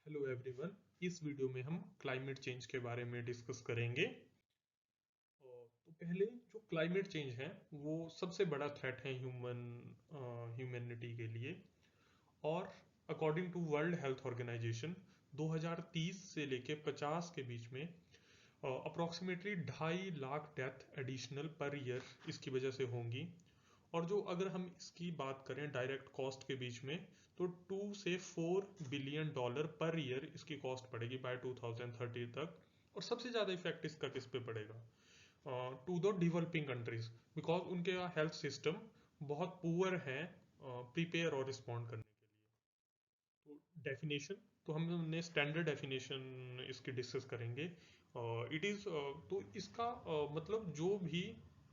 Hello everyone. इस video में हम क्लाइमेट चेंज के बारे में डिस्कस करेंगे। तो पहले जो क्लाइमेट चेंज है वो सबसे बड़ा थ्रेट है ह्यूमैनिटी के लिए। और according to World Health Organization 2030 से लेके 50 के बीच में approximately 2.5 lakh death additional per year इसकी वजह से होंगी। और जो अगर हम इसकी बात करें डायरेक्ट कॉस्ट के बीच में, तो 2 से 4 बिलियन डॉलर पर ईयर इसकी कॉस्ट पड़ेगी बाय 2030 तक। और सबसे ज़्यादा इफेक्ट इसका किस पे पड़ेगा? To the developing countries, because उनके हेल्थ सिस्टम बहुत पुअर है प्रिपेयर और रिस्पॉन्ड करने के लिए। तो डेफिनेशन, तो हमने स्टैंडर्ड डेफिनेशन इसकी डिस्कस करेंगे। इट इज़ तो इसका मतलब जो भी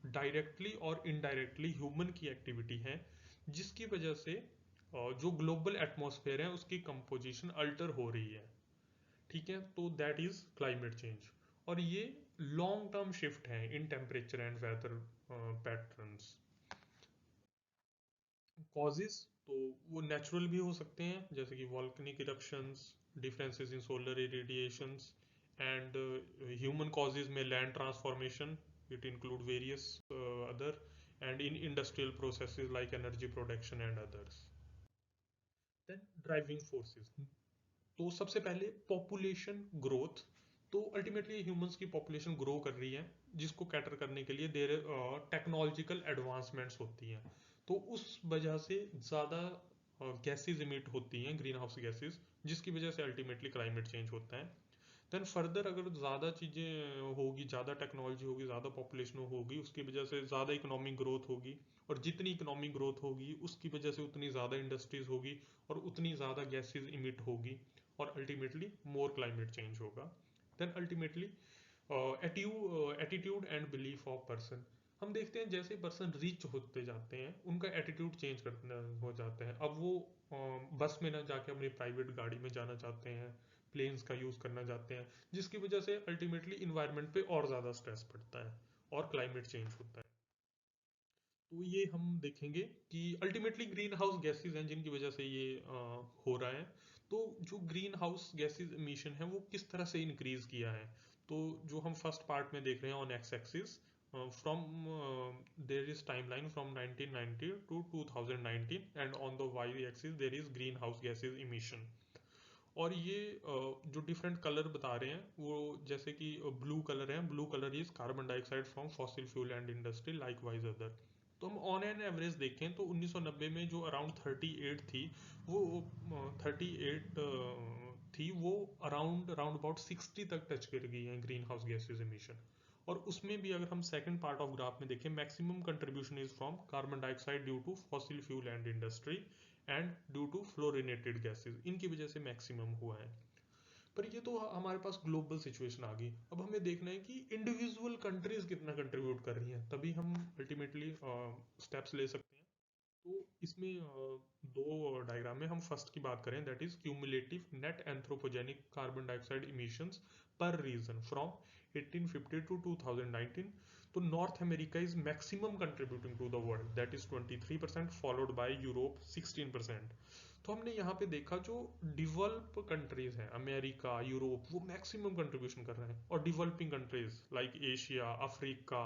डायरेक्टली और इनडायरेक्टली ह्यूमन की एक्टिविटी है जिसकी वजह से जो ग्लोबल एटमॉस्फेयर है उसकी कंपोजिशन अल्टर हो रही है। ठीक है, तो दैट इज क्लाइमेट चेंज। और ये लॉन्ग टर्म शिफ्ट है in temperature and weather patterns. Causes तो वो नेचुरल भी हो सकते हैं, जैसे कि volcanic eruptions, differences in solar radiations. And human causes में land transformation, it include various other. And in industrial processes like energy production and others. Then driving forces, तो सबसे पहले पॉपुलेशन ग्रोथ। तो अल्टीमेटली ह्यूमंस की population grow कर रही है, जिसको कैटर करने के लिए देर टेक्नोलॉजिकल एडवांसमेंट्स होती हैं। तो उस वजह से ज़्यादा गैसेज इमिट होती हैं, ग्रीन हाउस गैसेज, जिसकी वजह से अल्टीमेटली क्लाइमेट चेंज होता है। देन फर्दर अगर ज़्यादा चीज़ें होगी, ज़्यादा टेक्नोलॉजी होगी, ज़्यादा पॉपुलेशन होगी, उसकी वजह से ज़्यादा इकोनॉमिक ग्रोथ होगी। और जितनी इकोनॉमिक ग्रोथ होगी उसकी वजह से उतनी ज़्यादा इंडस्ट्रीज होगी और उतनी ज़्यादा गैसेज इमिट होगी। और अल्टीमेटली मोर क्लाइमेट चेंज होगा। Then ultimately attitude and belief of person. हम देखते हैं जैसे पर्सन रिच होते जाते हैं उनका एटीट्यूड चेंज करना हो जाता है। अब वो बस में ना जाके अपनी प्राइवेट गाड़ी में जाना चाहते हैं, प्लेन्स का यूज़ करना चाहते हैं, जिसकी वजह से अल्टीमेटली इन्वायरमेंट पे और ज़्यादा स्ट्रेस पड़ता है और क्लाइमेट चेंज होता है। तो ये हम देखेंगे कि अल्टीमेटली ग्रीन हाउस गैसेज हैं जिनकी वजह से ये हो रहा है। तो जो ग्रीन हाउस गैसेज इमिशन है वो किस तरह से इंक्रीज किया है? तो जो हम फर्स्ट पार्ट में देख रहे हैं on X axis, from there is timeline from 1990 to 2019, and on the Y axis there is greenhouse gases emission. और ये जो डिफरेंट कलर बता रहे हैं वो जैसे कि ब्लू कलर है, blue colour is carbon dioxide from fossil fuel and industry like wise other. तो हम ऑन एन एवरेज देखें तो 1990 में जो अराउंड 38 थी, वो 38 थी, वो अराउंड अराउंड अबाउट 60 तक टच कर गई है ग्रीन हाउस गैसेज एमिशन। और उसमें भी अगर हम सेकंड पार्ट ऑफ ग्राफ में देखें, maximum contribution is from carbon dioxide due to fossil fuel and industry and due to fluorinated gases, इनकी वजह से मैक्सिमम हुआ है। पर ये तो हमारे पास ग्लोबल सिचुएशन आ गई। अब हमें देखना है कि इंडिविजुअल कंट्रीज कितना कंट्रीब्यूट कर रही हैं, तभी हम अल्टीमेटली स्टेप्स ले सकते हैं। तो इसमें दो डायग्राम में हम फर्स्ट की बात करें, that is cumulative net anthropogenic carbon dioxide emissions per region from 1850 to 2019। तो North America is maximum contributing to the world, that is 23%, followed by Europe 16%। तो हमने यहाँ पे देखा जो डिवेलप कंट्रीज हैं, अमेरिका, यूरोप, वो मैक्सिमम कंट्रीब्यूशन कर रहे हैं। और developing countries like Asia, Africa,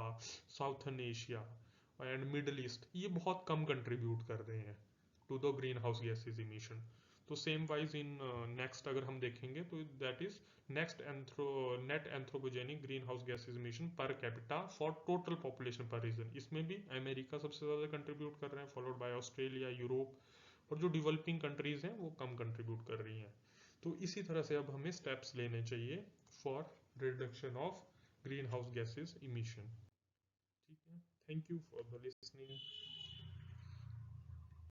southern Asia and Middle East, ये बहुत कम कंट्रीब्यूट कर रहे हैं to the green house gases emission. तो सेम वाइज इन नेक्स्ट अगर हम देखेंगे तो that is next net anthropogenic green house gases emission per capita for total population पर रीजन। इसमें भी अमेरिका सबसे ज़्यादा कंट्रीब्यूट कर रहे हैं, फॉलोड बाय ऑस्ट्रेलिया, यूरोप। और जो डेवलपिंग कंट्रीज हैं वो कम कंट्रीब्यूट कर रही हैं। तो इसी तरह से अब हमें स्टेप्स लेने चाहिए for reduction of green house gases emission. ठीक है, thank you for the listening.